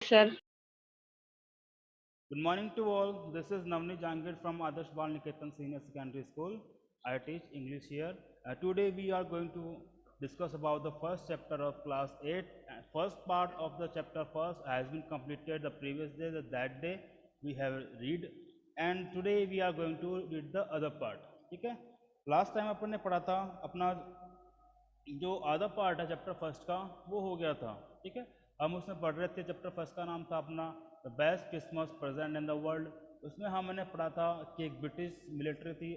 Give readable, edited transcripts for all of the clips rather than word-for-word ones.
sir. Good morning to all. This is Navni Jangir from Adarsh Bal Niketan Senior Secondary School. I teach English here. Today we are going to discuss about the first chapter of class 8. First part of the chapter first has been completed the previous day, that day we have read, and today we are going to read the other part. ठीक है, last time अपन ने पढ़ा था अपना जो आधा part है chapter first का वो हो गया था। ठीक है, हम उसमें पढ़ रहे थे। चैप्टर फर्स्ट का नाम था अपना the best Christmas present in the world. उसमें हमने पढ़ा था कि एक ब्रिटिश मिलिट्री थी,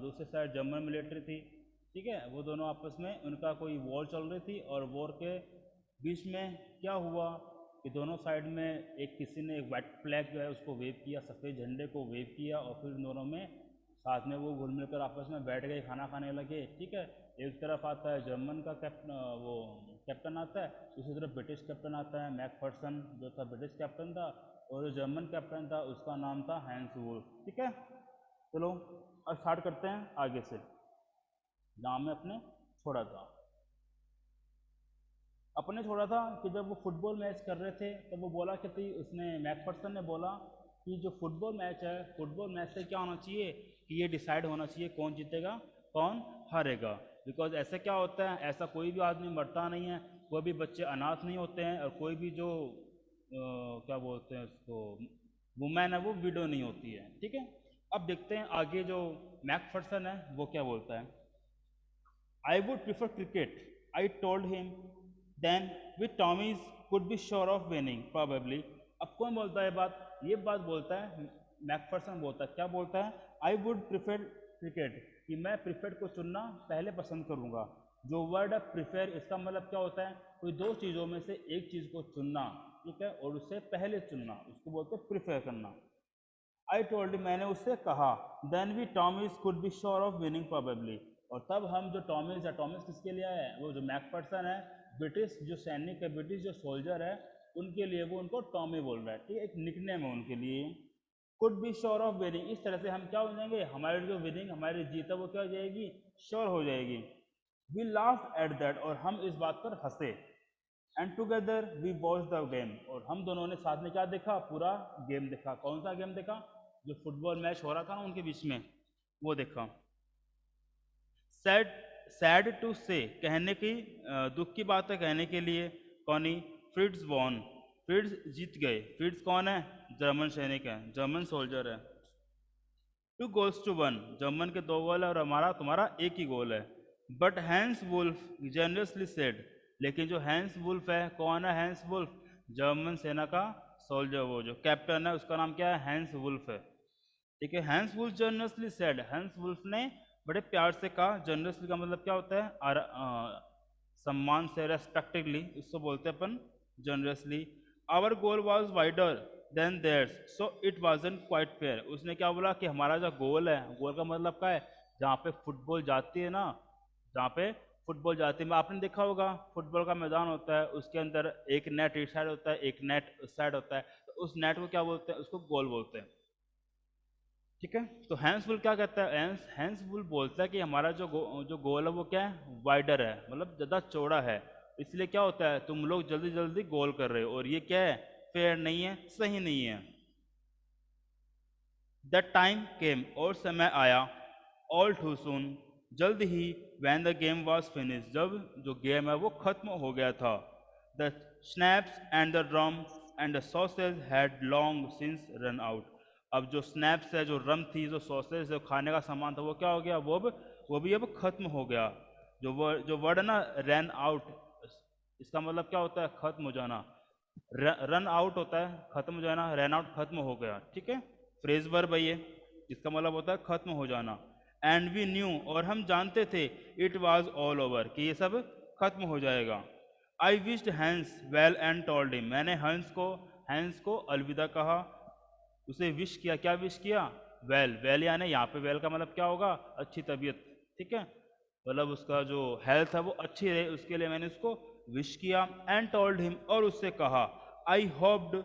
दूसरी साइड जर्मन मिलिट्री थी। ठीक है, वो दोनों आपस में उनका कोई वॉर चल रही थी, और वॉर के बीच में क्या हुआ कि दोनों साइड में एक किसी ने एक वाइट फ्लैग जो है उसको वेव किया, सफ़ेद झंडे को वेव किया, और फिर दोनों में साथ में वो घुल मिलकर आपस में बैठ गए, खाना खाने लगे। ठीक है, एक तरफ आता है जर्मन का वो कैप्टन आता है, दूसरी तरफ ब्रिटिश कैप्टन आता है, मैकफर्सन जो था ब्रिटिश कैप्टन था, और जो जर्मन कैप्टन था उसका नाम था हैंस वुल्फ। ठीक है, चलो अब स्टार्ट करते हैं आगे से जहाँ में अपने छोड़ा था। अपने छोड़ा था कि जब वो फुटबॉल मैच कर रहे थे तब वो बोला कि थी, उसने मैकफर्सन ने बोला कि जो फुटबॉल मैच है, फुटबॉल मैच से क्या होना चाहिए कि ये डिसाइड होना चाहिए कौन जीतेगा कौन हारेगा। बिकॉज ऐसे क्या होता है, ऐसा कोई भी आदमी मरता नहीं है, कोई भी बच्चे अनाथ नहीं होते हैं, और कोई भी जो क्या बोलते हैं उसको वुमेन है वो विडो नहीं होती है। ठीक है, अब देखते हैं आगे जो मैकफर्सन है वो क्या बोलता है। I would prefer cricket, I told him. Then with Tommy's could be sure of winning, probably. अब कौन बोलता है बात, ये बात बोलता है मैकफर्सन बोलता है। क्या बोलता है, आई वुड प्रिफर क्रिकेट, कि मैं प्रिफर को चुनना पहले पसंद करूंगा। जो वर्ड है प्रिफर, इसका मतलब क्या होता है, कोई दो चीज़ों में से एक चीज़ को चुनना। ठीक है, और उससे पहले चुनना, उसको बोलते हैं प्रिफर करना। आई टोल्ड, मैंने उससे कहा, then we Tommies could be sure of winning probably. और तब हम जो टॉमिस है, टॉमिस किसके लिए है, वो जो मैकफर्सन है, ब्रिटिश जो सैनिक है, ब्रिटिश जो सोल्जर है, उनके लिए वो उनको टॉमी बोल रहा है। ठीक है, एक निकनेम है उनके लिए। Could be sure of winning, इस तरह से हम क्या हो जाएंगे, हमारी जो विनिंग हमारी जीत है वो क्या हो जाएगी, श्योर हो जाएगी। वी लाफ एट दैट, और हम इस बात पर हंसे। And together we watch the game, और हम दोनों ने साथ में क्या देखा, पूरा गेम देखा। कौन सा गेम देखा, जो फुटबॉल मैच हो रहा था ना उनके बीच में, वो देखा। सैड सैड टू से, कहने की दुख की बात है कहने के लिए, कौनी फ्रिट्स वॉन, फ्रिट्स जीत गए। फ्रिट्स कौन है, जर्मन सैनिक है, जर्मन सोल्जर है। 2 goals to 1, जर्मन के 2 गोल है और हमारा तुम्हारा एक ही गोल है। But Hans Wolf generously said, लेकिन जो हैंस वुल्फ है, कौन है हैंस वुल्फ, जर्मन सेना का सोल्जर, वो जो कैप्टन है उसका नाम क्या है, हैंस वुल्फ है। ठीक है, Hans Wolf generously said, Hans Wolf ने बड़े प्यार से कहा। जनरसली का मतलब क्या होता है, सम्मान से, रेस्पेक्टिवली, इसको बोलते हैं अपन generously. Our goal was wider than theirs, so it wasn't quite fair. उसने क्या बोला कि हमारा जो गोल है, गोल का मतलब क्या है, जहाँ पे फुटबॉल जाती है ना, जहाँ पे फुटबॉल जाती है, आपने देखा होगा फुटबॉल का मैदान होता है, उसके अंदर एक नेट इस साइड होता है, एक नेट उस साइड होता है, तो उस नेट को क्या बोलते हैं, उसको गोल बोलते हैं। ठीक है, तो हैंस वुल क्या कहता है, हैंस वुल बोलता है कि हमारा जो गोल है वो क्या है, वाइडर है, मतलब ज़्यादा चौड़ा है। इसलिए क्या होता है, तुम लोग जल्दी जल्दी गोल कर रहे हो, और ये क्या है, फेयर नहीं है, सही नहीं है। द टाइम केम, और समय आया, ऑल टू सून, जल्द ही, when the game was finish, जब जो गेम है वो खत्म हो गया था। The snaps and the drum and the sausage had long since run out. अब जो स्नैप्स है, जो रम थी, जो सॉसेज, जो खाने का सामान था, वो क्या हो गया, वो भी अब खत्म हो गया। जो वर्ड है ना रन आउट, इसका मतलब क्या होता है, खत्म हो जाना। रन आउट होता है खत्म हो जाना, रन आउट खत्म हो गया। ठीक है, फ्रेज वर्ब है ये, इसका मतलब होता है खत्म हो जाना। एंड वी न्यू, और हम जानते थे, इट वॉज ऑल ओवर, कि ये सब खत्म हो जाएगा। I wished Hans well and told him, मैंने हैंस को अलविदा कहा, उसे विश किया। क्या विश किया, वेल। वेल यानी यहाँ पे वेल का मतलब क्या होगा, अच्छी तबीयत। ठीक है, मतलब उसका जो हेल्थ है वो अच्छी रहे, उसके लिए मैंने उसको विश किया। एंड टोल्ड हिम, और उससे कहा, I hoped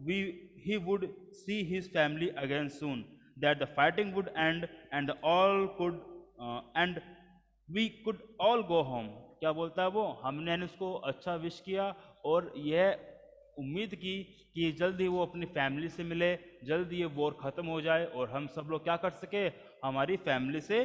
we he would see his family again soon, that the fighting would end and all could and we could all go home. क्या बोलता है वो, हमने उसको अच्छा विश किया, और यह उम्मीद की कि जल्द ही वो अपनी फैमिली से मिले, जल्द ये वॉर ख़त्म हो जाए और हम सब लोग क्या कर सके, हमारी फैमिली से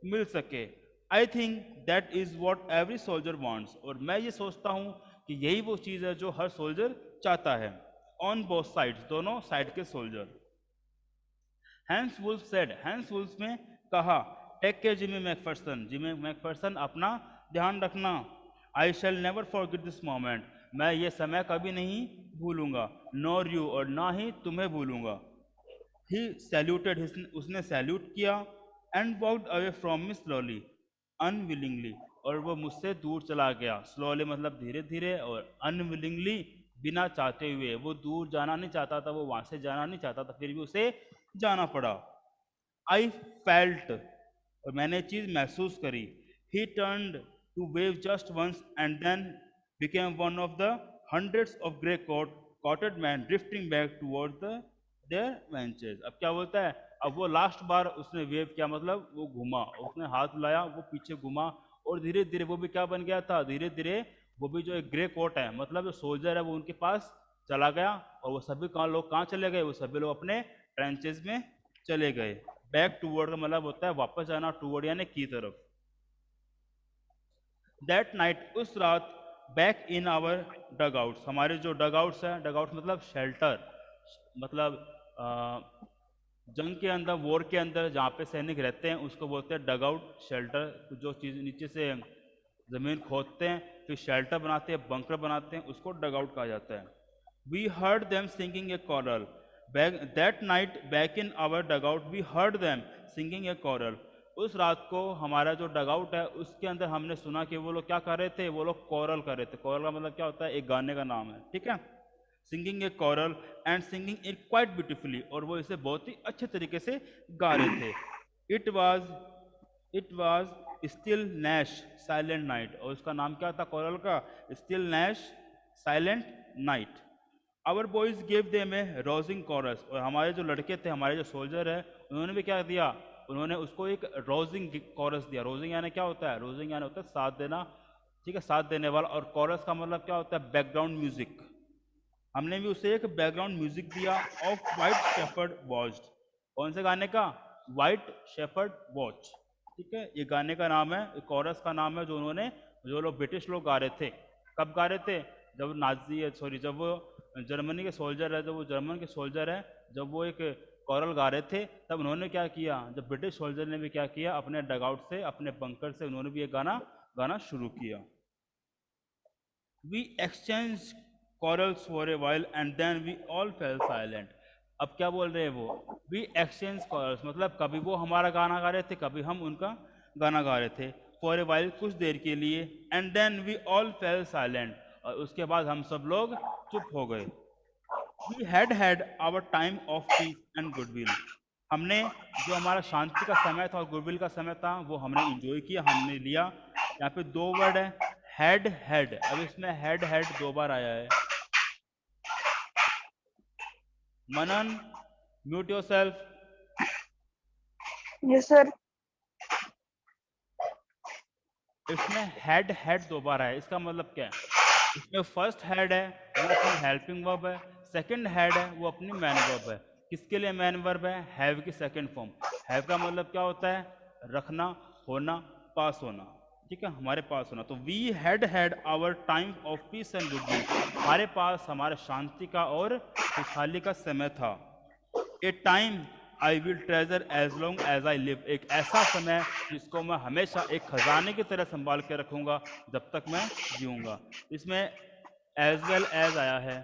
मिल सके। I think that is what every soldier wants, और मैं ये सोचता हूँ कि यही वो चीज़ है जो हर सोल्जर चाहता है। ऑन बोथ साइड्स, दोनों साइड के soldier. Hans Wolf said, Hans Wolf ने कहा, take care Jimmy McPherson, Jimmy McPherson अपना ध्यान रखना। I shall never forget this moment, मैं ये समय कभी नहीं भूलूंगा। नॉर यू, और ना ही तुम्हें भूलूंगा। ही सैल्यूटेड, उसने सैल्यूट किया। And walked away from me slowly unwillingly, और वो मुझसे दूर चला गया। स्लोली मतलब धीरे धीरे, और अनविलिंगली बिना चाहते हुए। वो दूर जाना नहीं चाहता था, वो वहां से जाना नहीं चाहता था, फिर भी उसे जाना पड़ा। आई फेल्ट, और मैंने चीज महसूस करी। He turned to wave just once and then became one of the hundreds of grey coated men drifting back toward the their ventures. अब क्या बोलता है, अब वो लास्ट बार उसने वेव किया, मतलब वो घुमा, उसने हाथ मिलाया, वो पीछे घुमा, और धीरे धीरे वो भी क्या बन गया था, धीरे धीरे वो भी जो एक ग्रे कोट है, मतलब जो सोल्जर है, वो उनके पास चला गया। और वो सभी लोग कहाँ चले गए, वो सभी लोग अपने ट्रेंचेस में चले गए। बैक टूवर्ड का मतलब होता है वापस जाना, टूवर्ड यानी की तरफ। दैट नाइट, उस रात, back in our dugouts, हमारे जो डग आउट्स है, डग आउट्स मतलब शेल्टर, मतलब जंग के अंदर, वॉर के अंदर जहाँ पे सैनिक रहते हैं उसको बोलते हैं डग आउट, शेल्टर। जो चीज़ नीचे से ज़मीन खोदते हैं, फिर शेल्टर बनाते हैं, बंकर बनाते हैं, उसको डग आउट कहा जाता है। We heard them singing a carol, that night back in our dugout we heard them singing a carol. उस रात को हमारा जो डग आउट है उसके अंदर हमने सुना कि वो लोग क्या कर रहे थे, वो लोग कॉरल कर रहे थे। कॉरल का मतलब क्या होता है, एक गाने का नाम है, ठीक है। Singing a carol and singing it quite beautifully, और वो इसे बहुत ही अच्छे तरीके से गा रहे थे। It was Stille Nacht silent night, और उसका नाम क्या था कॉरल का, Stille Nacht silent night. Our boys gave them a rousing chorus, और हमारे जो लड़के थे, हमारे जो सोल्जर है, उन्होंने भी क्या दिया, उन्होंने उसको एक रोजिंग कॉरस दिया। रोजिंग यानी क्या होता है, रोजिंग यानी होता है साथ देना, ठीक है, साथ देने वाला। और कॉरस का मतलब क्या होता है, बैकग्राउंड म्यूजिक। हमने भी उसे एक बैकग्राउंड म्यूजिक दिया। ऑफ वाइट शेफर्ड वॉच्ड, कौन से गाने का, वाइट शेफर्ड वॉच, ठीक है, ये गाने का नाम है, कॉरस का नाम है, जो उन्होंने, जो लोग ब्रिटिश लोग गा रहे थे। कब गा रहे थे, जब नाजी है, सॉरी, जब वो जर्मनी के सोल्जर है, जब वो जर्मन के सोल्जर है, जब वो एक कॉरल गा रहे थे, तब उन्होंने क्या किया, जब ब्रिटिश सोल्जर ने भी क्या किया, अपने डगआउट से, अपने बंकर से उन्होंने भी एक गाना गाना शुरू किया। We exchange carols for a while and then we all fell silent. अब क्या बोल रहे हैं वो, वी एक्सचेंज कॉरल्स मतलब कभी वो हमारा गाना गा रहे थे, कभी हम उनका गाना गा रहे थे। फॉर ए वाइल, कुछ देर के लिए। And then we all fell silent, और उसके बाद हम सब लोग चुप हो गए। We had our time of peace and goodwill, हमने जो हमारा शांति का समय था और गुडविल का समय था, वो हमने इंजॉय किया, हमने लिया। यहाँ पे दो वर्ड है, हैड। अब इसमें हैड दो बार आया है। मनन, म्यूट योरसेल्फ। Yes sir. इसमें हैड दो बार आया है, इसका मतलब क्या है, इसमें फर्स्ट हैड है वो अपनी हेल्पिंग वर्ब है, सेकंड हैड है वो अपनी मैन वर्ब है। किसके लिए मैन वर्ब है, हैव की सेकंड फॉर्म। हैव का मतलब क्या होता है, रखना, होना, पास होना, ठीक है, हमारे पास होना। तो we had our time of peace and goodwill, हमारे पास हमारे शांति का और खुशहाली का समय था। A time I will treasure as long as I live, एक ऐसा समय जिसको मैं हमेशा एक खजाने की तरह संभाल के रखूंगा जब तक मैं जीऊंगा। इसमें एज वेल एज आया है,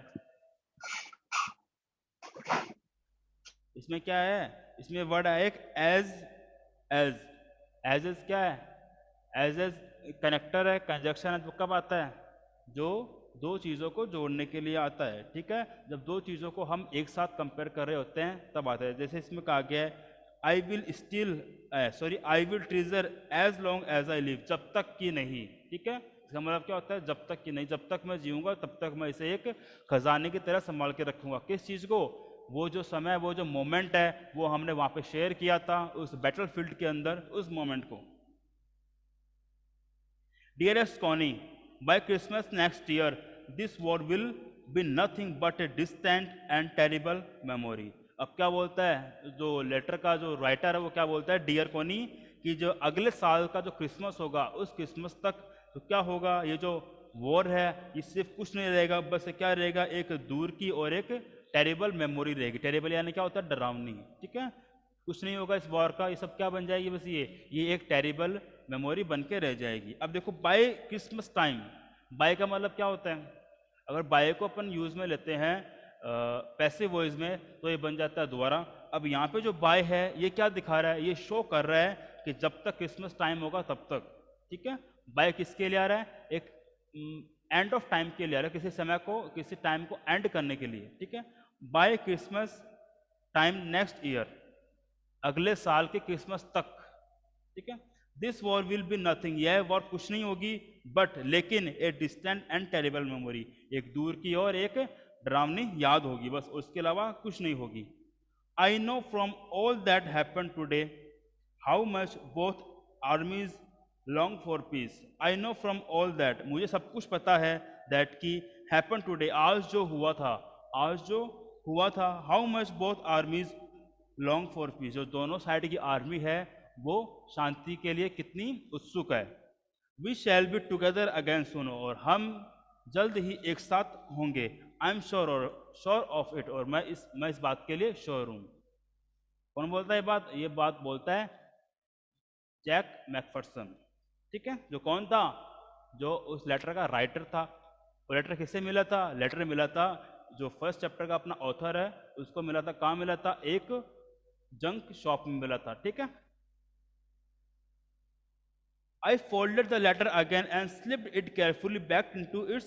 इसमें क्या है, इसमें वर्ड है एक एज। एज क्या है, एज कनेक्टर है, कंजक्शन है, जो कब आता है, जो दो चीज़ों को जोड़ने के लिए आता है, ठीक है, जब दो चीज़ों को हम एक साथ कंपेयर कर रहे होते हैं तब आता है। जैसे इसमें कहा गया है I will still, sorry, I will treasure as long as I live, जब तक कि नहीं, ठीक है, इसका मतलब क्या होता है, जब तक कि नहीं, जब तक मैं जीऊंगा तब तक मैं इसे एक खजाने की तरह संभाल के रखूंगा। किस चीज़ को, वो जो समय, वो जो मोमेंट है, वो हमने वहाँ पे शेयर किया था उस बैटलफील्ड के अंदर, उस मोमेंट को। Dearest Connie, by Christmas next year this war will B nothing but A distant and terrible memory. अब क्या बोलता है जो लेटर का जो राइटर है वो क्या बोलता है, डियर कोनी, कि जो अगले साल का जो क्रिसमस होगा उस क्रिसमस तक तो क्या होगा, ये जो वॉर है ये सिर्फ कुछ नहीं रहेगा, बस क्या रहेगा, एक दूर की और एक टेरिबल मेमोरी रहेगी। टेरिबल यानी क्या होता है, डरावनी, ठीक है, कुछ नहीं होगा इस वॉर का, ये सब क्या बन जाएगी, बस ये एक टेरिबल मेमोरी बन के रह जाएगी। अब देखो बाय क्रिसमस टाइम, बाय का मतलब क्या होता है, अगर बाय को अपन यूज में लेते हैं पैसिव वॉइस में तो ये बन जाता है दोबारा। अब यहाँ पे जो बाय है ये क्या दिखा रहा है, ये शो कर रहा है कि जब तक क्रिसमस टाइम होगा तब तक, ठीक है। बाय किसके लिए आ रहा है, एक एंड ऑफ टाइम के लिए आ रहा है, किसी समय को, किसी टाइम को एंड करने के लिए, ठीक है। By Christmas time next year, अगले साल के क्रिसमस तक, ठीक है। This war will be nothing, यह वॉर कुछ नहीं होगी, बट लेकिन a distant and terrible memory, एक दूर की और एक डरावनी याद होगी, बस उसके अलावा कुछ नहीं होगी। I know from all that happen today how much both आर्मीज long for piece. I know from all that, मुझे सब कुछ पता है, दैट की हैपन टूडे, आज जो हुआ था, आज जो हुआ था, how much both आर्मीज long for piece, जो दोनों साइड की आर्मी है वो शांति के लिए कितनी उत्सुक है। We shall be together again soon, और हम जल्द ही एक साथ होंगे। आई एम श्योर, और श्योर ऑफ इट, और मैं इस बात के लिए श्योर हूँ। कौन बोलता है ये बात बोलता है जैक मैकफर्सन, ठीक है। जो कौन था, जो उस लेटर का राइटर था। वो लेटर किससे मिला था, लेटर मिला था जो फर्स्ट चैप्टर का अपना ऑथर है उसको मिला था, कहाँ मिला था, एक जंक शॉप में मिला था, ठीक है। I folded the letter again and slipped it carefully back into its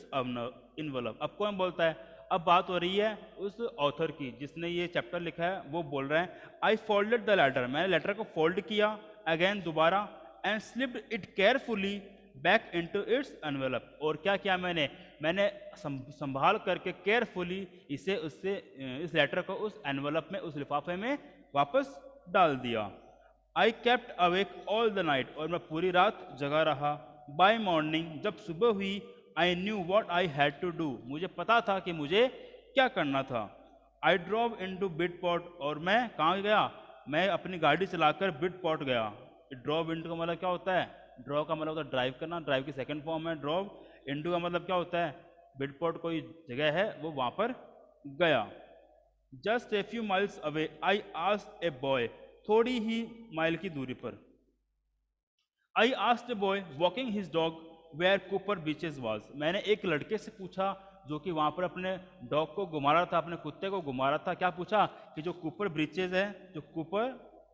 envelope। अब कौन बोलता है, अब बात हो रही है उस ऑथर की जिसने ये चैप्टर लिखा है, वो बोल रहे हैं आई फोल्डेड द लेटर, मैंने लेटर को फोल्ड किया अगेन दोबारा, and slipped it carefully back into its envelope, और क्या किया मैंने संभाल करके केयरफुली इसे उससे इस लेटर को उस एनवेलप में, उस लिफाफे में वापस डाल दिया। I kept awake all the night, और मैं पूरी रात जगा रहा। बाय मॉर्निंग, जब सुबह हुई, I knew what I had to do, मुझे पता था कि मुझे क्या करना था। आई ड्रॉव इन टू बिडपॉट, और मैं कहाँ गया, मैं अपनी गाड़ी चलाकर बिडपॉट गया। ड्रॉव इंटू का मतलब क्या होता है, ड्रॉव का मतलब होता है ड्राइव करना, ड्राइव की सेकंड फॉर्म है ड्रॉव। इंटू का मतलब क्या होता है, बिडपॉट कोई जगह है वो वहाँ पर गया। Just a few miles away I asked a boy, थोड़ी ही माइल की दूरी पर, I asked a boy walking his dog where Cooper Beeches was, मैंने एक लड़के से पूछा जो कि वहाँ पर अपने डॉग को घुमा रहा था, अपने कुत्ते को घुमा रहा था, क्या पूछा कि जो कूपर ब्रीचेज है, जो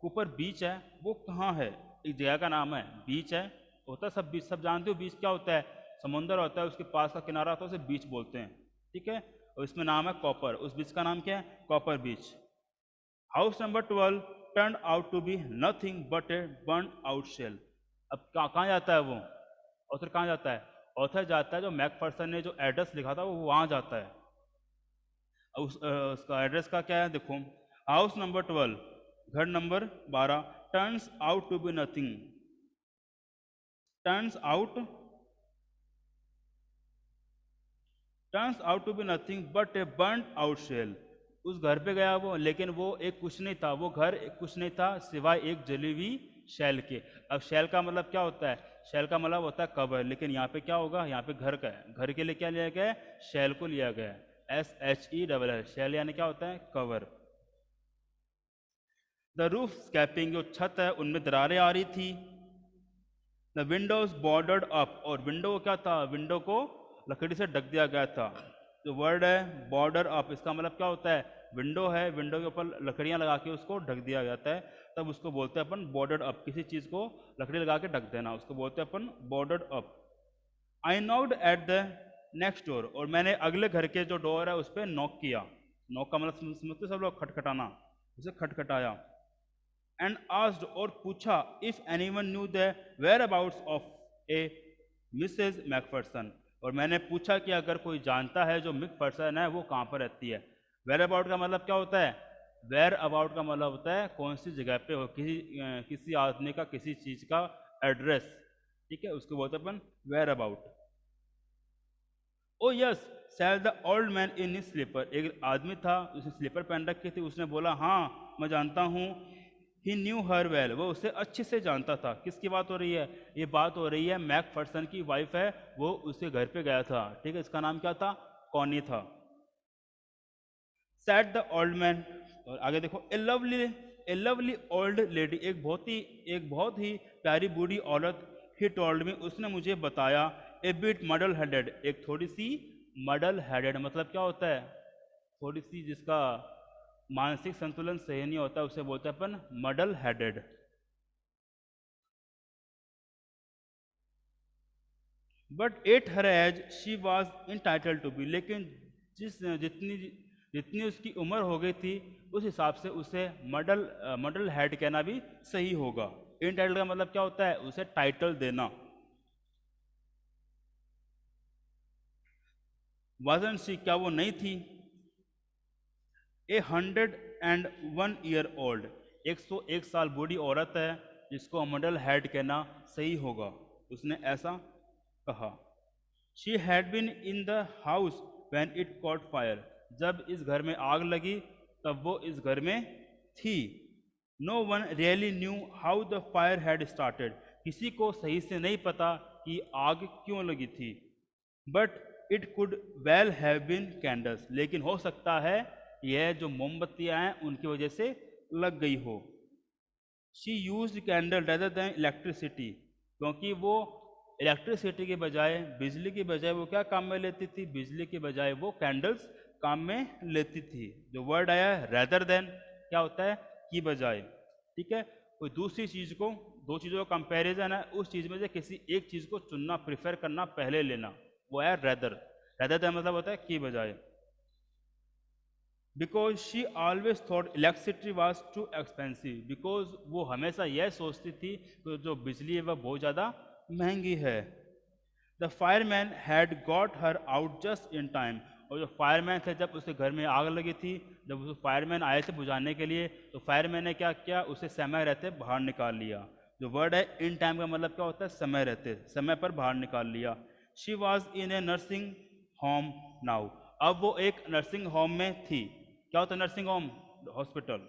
कूपर बीच है वो कहाँ है, एक जगह का नाम है, बीच है, होता है सब बीच, सब जानते हो बीच क्या होता है, समुंदर होता है उसके पास का किनारा होता है उसे बीच बोलते हैं, ठीक है। और इसमें नाम है कॉपर, उस बीच का नाम क्या है, Copper Beech. House number 12 turn out to be nothing but a burnt out shell. अब कहाँ जाता है वो ऑथर, कहाँ जाता है, ऑथर जाता है जो मैकफर्सन ने जो एड्रेस लिखा था वो वहाँ जाता है। अब उसका एड्रेस का क्या है देखो, हाउस नंबर 12, घर number 12, turns out to be nothing, turns out to be nothing but a burnt out shell. उस घर पे गया वो, लेकिन वो एक कुछ नहीं था, वो घर एक कुछ नहीं था सिवाय एक जली हुई शैल के। अब शैल का मतलब क्या होता है, शैल का मतलब होता है कवर, लेकिन यहाँ पे क्या होगा, यहाँ पे घर का है, घर के लिए क्या लिया गया है, शैल को लिया गया है, SHEL, शैल यानी क्या होता है, कवर। द रूफ स्कैपिंग, जो छत है उनमें दरारें आ रही थी। द विंडोज बॉर्डर्ड अप, और विंडो क्या था, विंडो को लकड़ी से ढक दिया गया था। जो वर्ड है बॉर्डर अप, इसका मतलब क्या होता है, विंडो है, विंडो के ऊपर लकड़ियां लगा के उसको ढक दिया जाता है, तब उसको बोलते हैं अपन बॉर्डर्ड अप, किसी चीज़ को लकड़ी लगा के ढक देना उसको बोलते हैं अपन boarded up. I knocked at the next door, और मैंने अगले घर के जो डोर है उस पर नॉक किया। नॉक का मतलब समझते सब लोग, खटखटाना, उसे खटखटाया। एंड आस्क्ड, और पूछा, if anyone knew the whereabouts of a Mrs McPherson, और मैंने पूछा कि अगर कोई जानता है जो मैकफर्सन है वो कहाँ पर रहती है। वेयर अबाउट का मतलब क्या होता है, वेयर अबाउट का मतलब होता है कौन सी जगह पे हो, किसी आदमी का, किसी चीज का एड्रेस, ठीक है, उसको बोलते हैं अपन where about. Oh yes said the old man in his slipper. एक आदमी था, उसने स्लीपर पहन रखी थी, उसने बोला हाँ मैं जानता हूँ. He knew her well. वो उसे अच्छे से जानता था. किसकी बात हो रही है? ये बात हो रही है मैकफर्सन की वाइफ है, वो उसके घर पे गया था. ठीक है, इसका नाम क्या था? कॉनी था. Said the old man. और आगे देखो, a lovely old lady, एक बहुत ही प्यारी बूढ़ी औरत. He told me, उसने मुझे बताया. A bit muddle headed, एक थोड़ी सी muddle headed मतलब क्या होता है? थोड़ी सी जिसका मानसिक संतुलन सही नहीं होता उसे बोलते हैं अपन muddle headed. But at her age she was entitled to be, लेकिन जितनी उसकी उम्र हो गई थी उस हिसाब से उसे मडल हेड कहना भी सही होगा. इंटाइटल का मतलब क्या होता है? उसे टाइटल देना. wasn't she, क्या वो नहीं थी? 101 year old, 101 साल बूढ़ी औरत है जिसको मडल हेड कहना सही होगा. उसने ऐसा कहा. She had been in the house when it caught fire. जब इस घर में आग लगी तब वो इस घर में थी. No one really knew how the fire had started. किसी को सही से नहीं पता कि आग क्यों लगी थी. But it could well have been candles. लेकिन हो सकता है यह जो मोमबत्तियां हैं उनकी वजह से लग गई हो. She used candle rather than electricity. क्योंकि वो इलेक्ट्रिसिटी के बजाय, बिजली की बजाय वो क्या काम में लेती थी? बिजली के बजाय वो कैंडल्स काम में लेती थी. जो वर्ड आया है रेदर देन, क्या होता है? की बजाय. ठीक है, कोई दूसरी चीज को, दो चीजों का कंपैरिजन है, उस चीज में से किसी एक चीज को चुनना, प्रिफर करना, पहले लेना, वो है रेदर. रेदर देन मतलब होता है की बजाय. Because she always thought electricity was too expensive. Because वो हमेशा यह सोचती थी कि जो बिजली है वह बहुत ज़्यादा महंगी है. The fireman had got her out just in time. और जो फायरमैन थे, जब उसके घर में आग लगी थी, जब उस फायरमैन आए थे बुझाने के लिए, तो फायरमैन ने क्या किया? उसे समय रहते बाहर निकाल लिया. जो वर्ड है इन टाइम का मतलब क्या होता है? समय रहते, समय पर बाहर निकाल लिया. She was in A nursing home now. अब वो एक नर्सिंग होम में थी. क्या होता है nursing home? Hospital.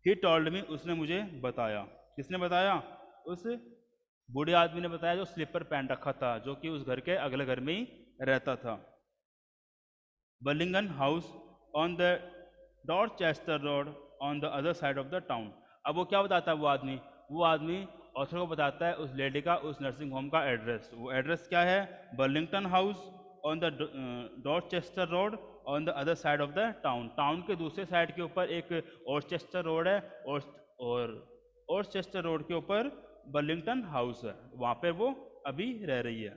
He told me, उसने मुझे बताया. किसने बताया? उस बूढ़े आदमी ने बताया जो स्लीपर पहन रखा था, जो कि उस घर के अगले घर में ही रहता था. Burlington house on the Dorchester road on the other side of the town. अब वो क्या बताता है? वो आदमी ऑथर को बताता है उस लेडी का, उस नर्सिंग होम का एड्रेस. वो एड्रेस क्या है? Burlington house on the Dorchester road on the other side of the town. Town के दूसरे साइड के ऊपर एक ऑर्चेस्टर रोड है, और ऑर्चेस्टर रोड के ऊपर बर्लिंगटन हाउस है. वहाँ पे वो अभी रह रही है.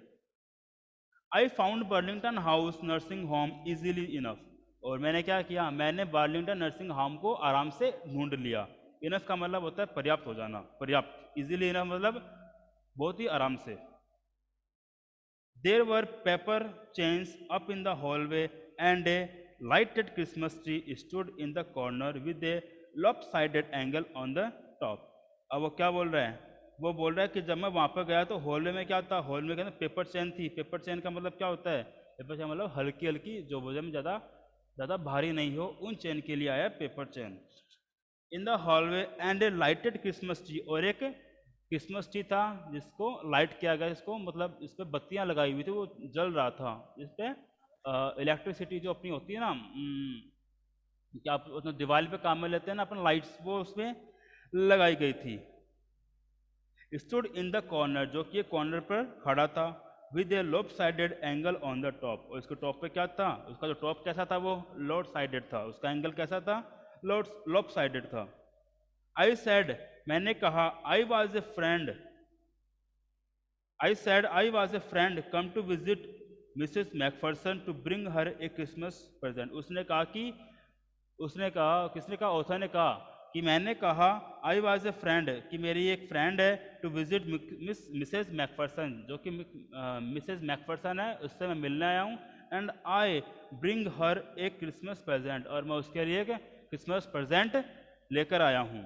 I found Burlington house nursing home easily enough. और मैंने क्या किया? मैंने बर्लिंगटन नर्सिंग होम को आराम से ढूंढ लिया. इनफ का मतलब होता है पर्याप्त हो जाना, पर्याप्त. इजीली इनफ मतलब बहुत ही आराम से. There were paper chains up in the hallway and a lighted Christmas tree stood in the corner with a lopsided angle on the top. अब वो क्या बोल रहा है? वो बोल रहा है कि जब मैं वहाँ पर गया तो हॉल में क्या था? हॉल में क्या था? पेपर चेन थी. पेपर चेन का मतलब क्या होता है? पेपर चेन मतलब हल्की हल्की, जो वजन में ज़्यादा भारी नहीं हो, उन चेन के लिए आया paper chain. In the hallway and A lighted Christmas tree. और एक क्रिसमस ट्री था जिसको लाइट किया गया, इसको मतलब इस पर बत्तियां लगाई हुई थी, वो जल रहा था. इस पर इलेक्ट्रिसिटी जो अपनी होती है ना, क्या आप दिवाली पे काम में लेते हैं ना अपन लाइट्स, वो उसमें लगाई गई थी. स्टूड इन द कॉर्नर, जो कि कॉर्नर पर खड़ा था, विद ए लोप sided angle on the top. और इसके टॉप पे क्या था? उसका जो टॉप कैसा था? वो लोड साइडेड था. उसका एंगल कैसा था? लोप साइडेड था. आई सेड, मैंने कहा, I was a friend come to visit Mrs McPherson to bring her a Christmas present. उसने कहा, किसने कहा? ऑथर ने कहा कि मैंने कहा आई वॉज ए फ्रेंड, कि मेरी एक फ्रेंड है, टू विजिट मिसेस मैकफर्सन, जो कि मिसेस मैकफर्सन है, उससे मैं मिलने आया हूँ. And I bring her a Christmas present, और मैं उसके लिए एक क्रिसमस प्रेजेंट लेकर आया हूँ.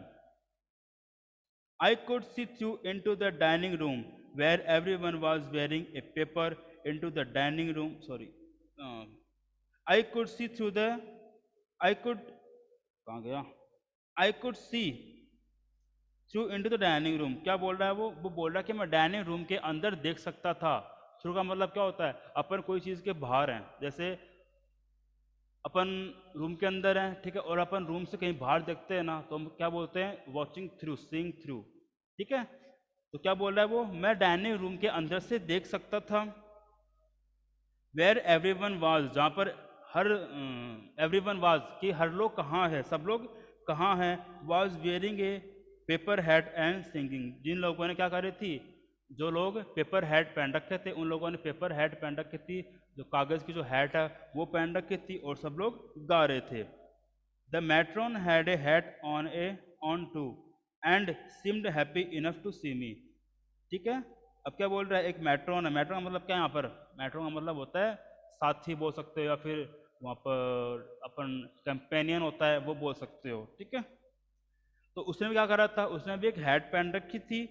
I could see through into the dining room where everyone was wearing a paper into the dining room. Sorry. I could see through the I could कहाँ गया I could see through into the dining room. क्या बोल रहा है वो बोल रहा है कि मैं डाइनिंग रूम के अंदर देख सकता था। थ्रू का मतलब क्या होता है, अपन कोई चीज़ के बाहर हैं, जैसे अपन रूम के अंदर हैं, ठीक है, और अपन रूम से कहीं बाहर देखते हैं ना, तो हम क्या बोलते हैं, वॉचिंग थ्रू, सीइंग थ्रू, ठीक है। तो क्या बोल रहा है वो, मैं डाइनिंग रूम के अंदर से देख सकता था। वेयर एवरीवन वाज, जहाँ पर हर एवरीवन वाज कि हर लोग कहाँ है, सब लोग कहाँ हैं। Was wearing a paper hat and singing, जिन लोगों ने क्या करी थी, जो लोग पेपर हैट पहन रखे थे उन लोगों ने पेपर हैट पहन रखी थी, जो कागज़ की जो हैट है वो पहन रखी थी, और सब लोग गा रहे थे। The matron had a hat on too and seemed happy enough to see me, ठीक है। अब क्या बोल रहा है, एक मैट्रॉन है, मैट्रॉन का मतलब क्या है यहाँ पर, मैट्रॉन का मतलब होता है साथी बोल सकते हो, या फिर वहाँ पर अपन कंपेनियन होता है वो बोल सकते हो, ठीक है। तो उसने भी क्या करा था, उसने भी एक हैट पहन रखी थी,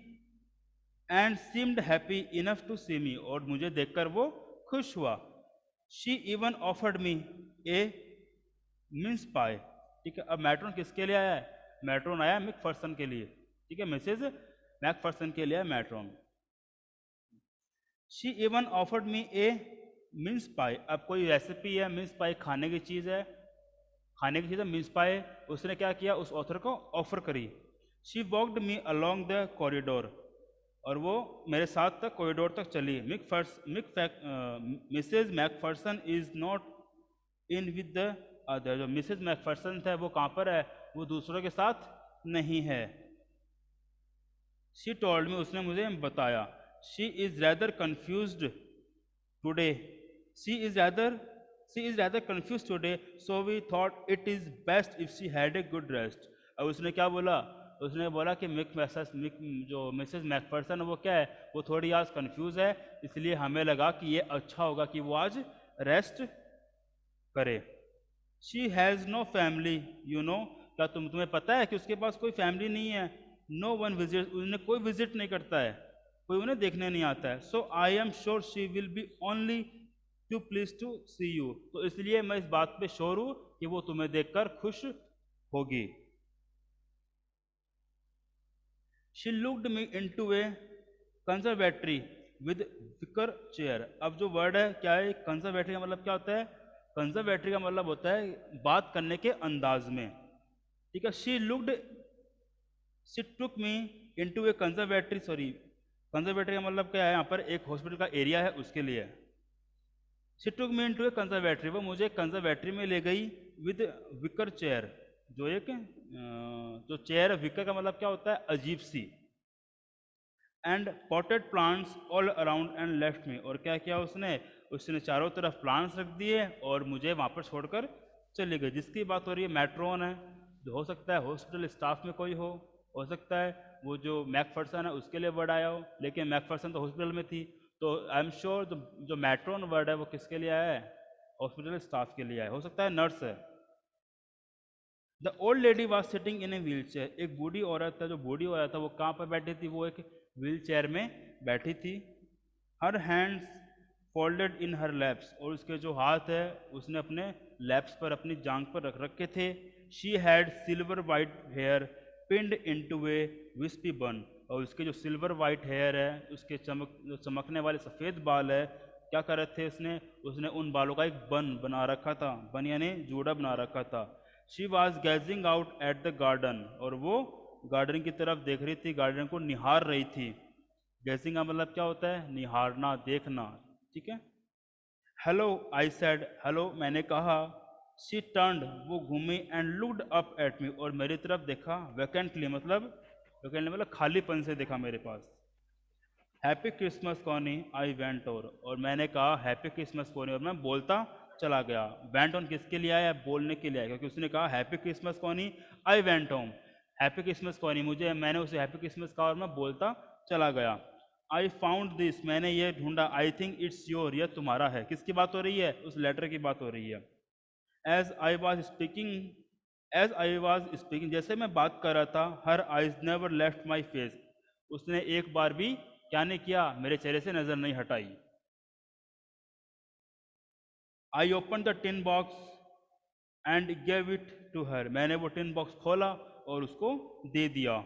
and seemed happy enough to see me, और मुझे देखकर वो खुश हुआ। She even offered me a mince pie, ठीक है। अब मैट्रॉन किसके लिए आया है, मैट्रॉन आया मैकफर्सन के लिए, ठीक है, मिसेज मैकफर्सन के लिए matron. She even offered me a mince pie, अब कोई रेसिपी है, मिन्स पाई खाने की चीज़ है, खाने की चीज़ है मिन्स पाई, उसने क्या किया, उस ऑथर को ऑफर करी। She walked me along the corridor, और वो मेरे साथ तक कॉरिडोर तक चली। Mrs McPherson is not in with the other, जो मिसेज मैकफर्सन है वो कहाँ पर है, वो दूसरों के साथ नहीं है। शी टोल्ड मी, उसने मुझे बताया। She is rather confused today, she is rather confuse today, so we thought it is best if she had a good rest. अब उसने क्या बोला, उसने बोला कि जो मिसेस मैकफर्सन है वो क्या है, वो थोड़ी आज कंफ्यूज है, इसलिए हमें लगा कि ये अच्छा होगा कि वो आज रेस्ट करे। She has no family you know, क्या तुम्हें पता है कि उसके पास कोई फैमिली नहीं है। नो वन विजिट, उन्हें कोई विजिट नहीं करता है, कोई उन्हें देखने नहीं आता है। So I am sure she will be only too please to see you, तो इसलिए मैं इस बात पे श्योर हूँ कि वो तुम्हें देखकर खुश होगी। She looked me into a conservatory with wicker chair. अब जो वर्ड है क्या है, कंजर्वेटरी का मतलब क्या होता है, कंजर्वेटरी का मतलब होता है बात करने के अंदाज में, ठीक है। She took me into a conservatory, sorry conservatory का मतलब क्या है, यहाँ पर एक हॉस्पिटल का एरिया है उसके लिए। She took me into a conservatory, वो मुझे कंजर्वेटरी में ले गई विद विकर चेयर, जो एक जो चेयर है, विकर का मतलब क्या होता है, अजीब सी। And potted plants all around and left me, और क्या किया उसने, उसने चारों तरफ प्लांट्स रख दिए और मुझे वहाँ पर छोड़कर चली गई। जिसकी बात हो रही है मैट्रॉन है, जो हो सकता है हॉस्पिटल स्टाफ में कोई हो सकता है वो जो मैकफर्सन है उसके लिए वर्ड आया हो, लेकिन मैकफर्सन तो हॉस्पिटल में थी, तो आई एम श्योर जो मैट्रॉन वर्ड है वो किसके लिए आया है, हॉस्पिटल स्टाफ के लिए आया, हो सकता है नर्स है। The old lady was sitting in a wheel chair, एक बूढ़ी औरत है, जो बूढ़ी औरत है वो कहाँ पर बैठी थी, वो एक व्हील चेयर में बैठी थी। हर हैंड्स फोल्डेड इन हर लैप्स, और उसके जो हाथ है उसने अपने लैप्स पर, अपनी जांग पर रख रखे थे। She had silver white hair pinned into a wispy bun, और उसके जो सिल्वर वाइट हेयर है, उसके जो चमकने वाले सफ़ेद बाल है, क्या कर रहे थे उसने, उसने उन बालों का एक बन बना रखा था, बन यानी जूड़ा बना रखा था। She was gazing out at the garden, और वो गार्डन की तरफ देख रही थी, गार्डन को निहार रही थी। गैजिंग का मतलब क्या होता है, निहारना, देखना, ठीक है। हेलो आई सेड, हेलो मैंने कहा। शी टर्न्ड, वो घूमी, and looked up at me, और मेरी तरफ देखा, वैकेंटली मतलब खालीपन से देखा मेरे पास। Happy Christmas Connie I went और मैंने कहा हैप्पी क्रिसमस कॉनी, और मैं बोलता चला गया। वेंट ऑन किसके लिए आया, बोलने के लिए आया, क्योंकि उसने कहा happy Christmas Connie I went home, happy Christmas Connie, मैंने उसे हैप्पी क्रिसमस कहा और मैं बोलता चला गया। आई फाउंड दिस, मैंने ये ढूंढा। आई थिंक इट्स योर, यह तुम्हारा है। किसकी बात हो रही है, उस लेटर की बात हो रही है। एज आई वॉज स्पीकिंग, जैसे मैं बात कर रहा था, her eyes never left my face, उसने एक बार भी क्या नहीं किया, मेरे चेहरे से नजर नहीं हटाई। I open the tin box and gave it to her, मैंने वो टिन बॉक्स खोला और उसको दे दिया।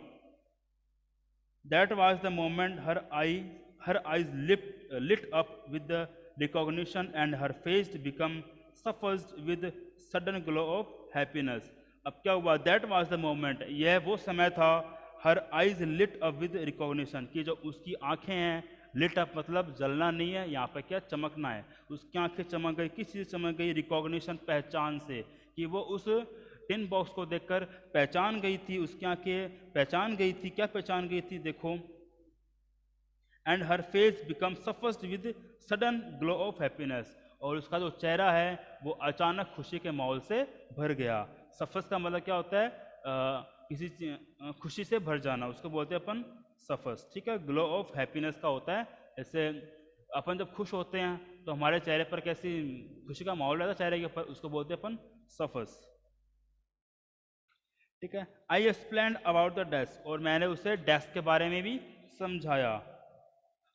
That was the moment her eyes lit up with the recognition and her face become suffused with sudden glow of happiness। अब क्या हुआ, दैट वॉज द मोमेंट, यह वो समय था, her eyes lit up with recognition, कि जो उसकी आंखें हैं, लिट अप मतलब जलना नहीं है, यहाँ पर क्या चमकना है, उसकी आंखें चमक गई, किस चीज़ चमक गई, रिकॉग्निशन पहचान से, कि वो उस टिन बॉक्स को देखकर पहचान गई थी, उसकी आंखें पहचान गई थी, क्या पहचान गई थी, देखो, and her face become suffused with sudden glow of happiness, और उसका जो चेहरा है वो अचानक खुशी के माहौल से भर गया। सफस का मतलब क्या होता है, खुशी से भर जाना, उसको बोलते हैं अपन सफस, ठीक है। ग्लो ऑफ हैप्पीनेस का होता है, ऐसे अपन जब खुश होते हैं तो हमारे चेहरे पर कैसी खुशी का माहौल रहता है चेहरे के ऊपर, उसको बोलते हैं अपन सफस, ठीक है। I explain about the desk, और मैंने उसे डेस्क के बारे में भी समझाया।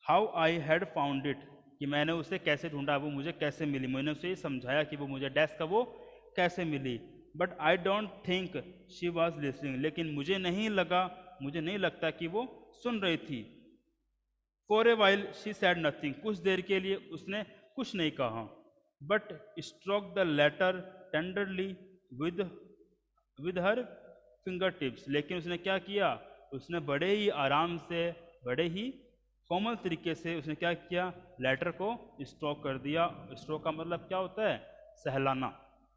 How I had found it, कि मैंने उसे कैसे ढूंढा, वो मुझे कैसे मिली, मैंने उसे ये समझाया कि वो मुझे डेस्क का वो कैसे मिली। But I don't think she was listening, लेकिन मुझे नहीं लगता कि वो सुन रही थी। For a while she said nothing, कुछ देर के लिए उसने कुछ नहीं कहा। But stroke the letter tenderly with with her finger tips, लेकिन उसने क्या किया, उसने बड़े ही आराम से, बड़े ही कोमल तरीके से उसने क्या किया, लेटर को स्ट्रोक कर दिया। स्ट्रोक का मतलब क्या होता है, सहलाना,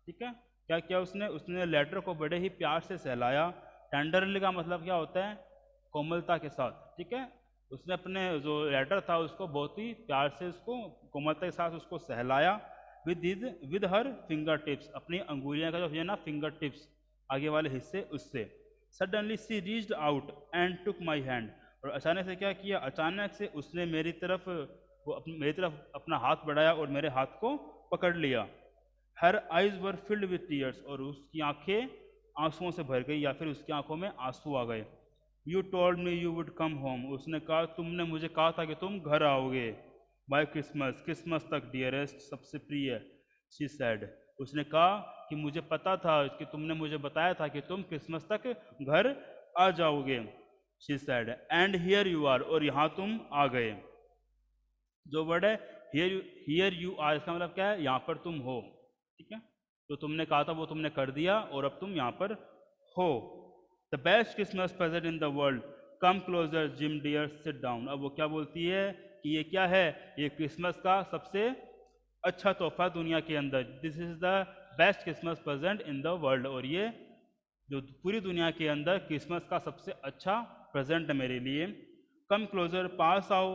ठीक है। क्या किया उसने लेटर को बड़े ही प्यार से सहलाया। टेंडरली का मतलब क्या होता है, कोमलता के साथ, ठीक है। उसने अपने जो लेटर था उसको बहुत ही प्यार से, उसको कोमलता के साथ उसको सहलाया। विद हर फिंगर टिप्स, अपनी अंगुलियां का जो है ना फिंगर टिप्स, आगे वाले हिस्से, उससे। Suddenly she reached out and took my hand, और अचानक से क्या किया, अचानक से उसने मेरी तरफ अपना हाथ बढ़ाया और मेरे हाथ को पकड़ लिया। Her eyes were filled with tears, और उसकी आंखें आंसुओं से भर गई, या फिर उसकी आंखों में आंसू आ गए। You told me you would come home, उसने कहा, तुमने मुझे कहा था कि तुम घर आओगे। बाय क्रिसमस, क्रिसमस तक डियरेस्ट, सबसे प्रिय, शी सैड, उसने कहा कि मुझे पता था कि तुमने मुझे बताया था कि तुम क्रिसमस तक घर आ जाओगे। She said, and here you are, और यहाँ तुम आ गए। जो वर्ड है हियर यू आर, इसका मतलब क्या है, यहाँ पर तुम हो, ठीक है। तो तुमने कहा था वो तुमने कर दिया, और अब तुम यहाँ पर हो। The best Christmas present in the world, come closer Jim dear, sit down. अब वो क्या बोलती है कि ये क्या है, ये क्रिसमस का सबसे अच्छा तोहफा दुनिया के अंदर, this is the best Christmas present in the world, और ये जो पूरी दुनिया के अंदर क्रिसमस का सबसे अच्छा प्रेजेंट है मेरे लिए। कम क्लोजर, पास आओ,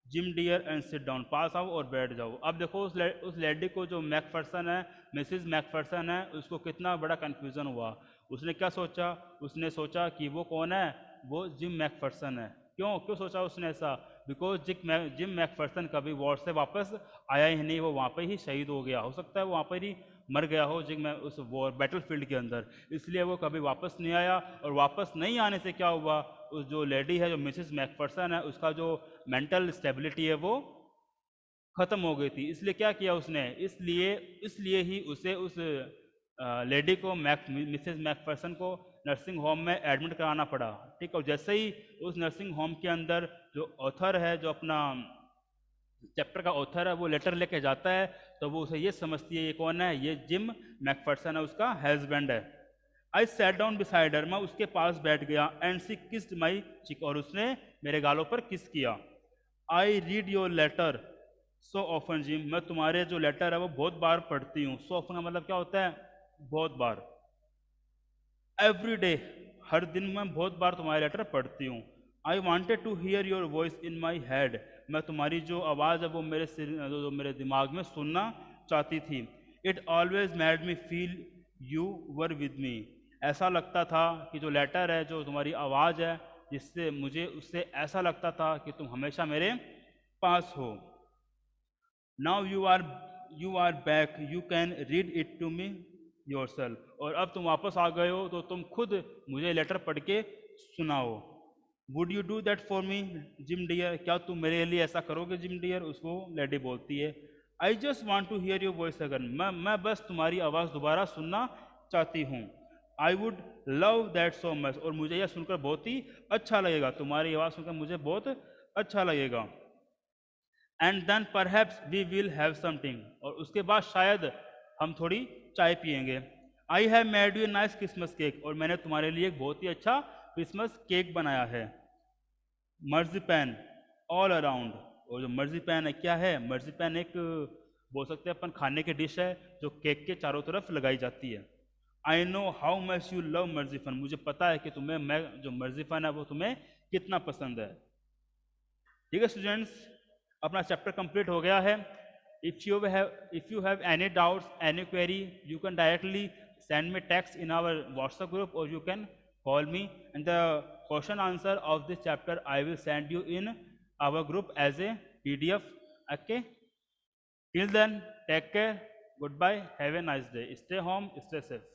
Jim dear and sit down, पास आओ और बैठ जाओ। अब देखो उस लेडी को, जो मैकफर्सन है, मिसिज मैकफर्सन है, उसको कितना बड़ा कन्फ्यूज़न हुआ। उसने क्या सोचा, उसने सोचा कि वो कौन है, वो जिम मैकफर्सन है। क्यों सोचा उसने ऐसा, बिकॉज जिम मैकफर्सन कभी वॉर से वापस आया ही नहीं, वो वहाँ पर ही शहीद हो गया, हो सकता है वो वहाँ पर ही मर गया हो जिम में, उस वॉर बैटलफील्ड के अंदर, इसलिए वो कभी वापस नहीं आया। और वापस नहीं आने से क्या हुआ, उस जो लेडी है, जो मिसिस मैकफर्सन है, उसका जो मेंटल स्टेबिलिटी है वो ख़त्म हो गई थी। इसलिए क्या किया उसने, इसलिए ही उसे उस लेडी को मिसेस मैकफर्सन को नर्सिंग होम में एडमिट कराना पड़ा, ठीक है। और जैसे ही उस नर्सिंग होम के अंदर जो ऑथर है, जो अपना चैप्टर का ऑथर है, वो लेटर लेके जाता है, तो वो उसे ये समझती है ये कौन है, ये जिम मैकफर्सन है, उसका हस्बैंड है। I sat down beside her, मैं उसके पास बैठ गया, एंड सी किस्ड माई चिक, और उसने मेरे गालों पर किस किया। I read your letter so often Jim, मैं तुम्हारे जो लेटर है वो बहुत बार पढ़ती हूँ। सो ऑफन का मतलब क्या होता है, बहुत बार। एवरी डे, हर दिन मैं बहुत बार तुम्हारे लेटर पढ़ती हूँ। I wanted to hear your voice in my head, मैं तुम्हारी जो आवाज़ है वो मेरे सिर, जो मेरे दिमाग में सुनना चाहती थी। It always made me feel you were with me, ऐसा लगता था कि जो लेटर है, जो तुम्हारी आवाज़ है, जिससे मुझे उससे ऐसा लगता था कि तुम हमेशा मेरे पास हो। Now you are back, you can read it to me yourself, और अब तुम वापस आ गए हो तो तुम खुद मुझे लेटर पढ़ के सुनाओ। Would you do that for me Jim dear, क्या तुम मेरे लिए ऐसा करोगे जिम डियर, उसको लेडी बोलती है। I just want to hear your voice again, मैं बस तुम्हारी आवाज़ दोबारा सुनना चाहती हूँ। I would love that so much, और मुझे यह सुनकर बहुत ही अच्छा लगेगा, तुम्हारी आवाज़ सुनकर मुझे बहुत अच्छा लगेगा। And then perhaps we will have something, और उसके बाद शायद हम थोड़ी चाय पियेंगे। I have made you nice Christmas cake, और मैंने तुम्हारे लिए एक बहुत ही अच्छा क्रिसमस केक बनाया है। मर्जीपैन ऑल अराउंड, और जो मर्जीपैन है क्या है, मर्जीपैन एक बोल सकते हैं अपन खाने की डिश है जो केक के चारों तरफ लगाई जाती है। I know how much you love मर्जीफन, मुझे पता है कि तुम्हें मैं जो मर्जीफन है वो तुम्हें कितना पसंद है। ठीक है स्टूडेंट्स, अपना चैप्टर कंप्लीट हो गया है। If you have any doubts, any query, you can directly send me text in our WhatsApp group, or you can call me, and the question answer of this chapter I will send you in our group as a PDF. Okay, till then, take care, goodbye, have a nice day, stay home, stay safe.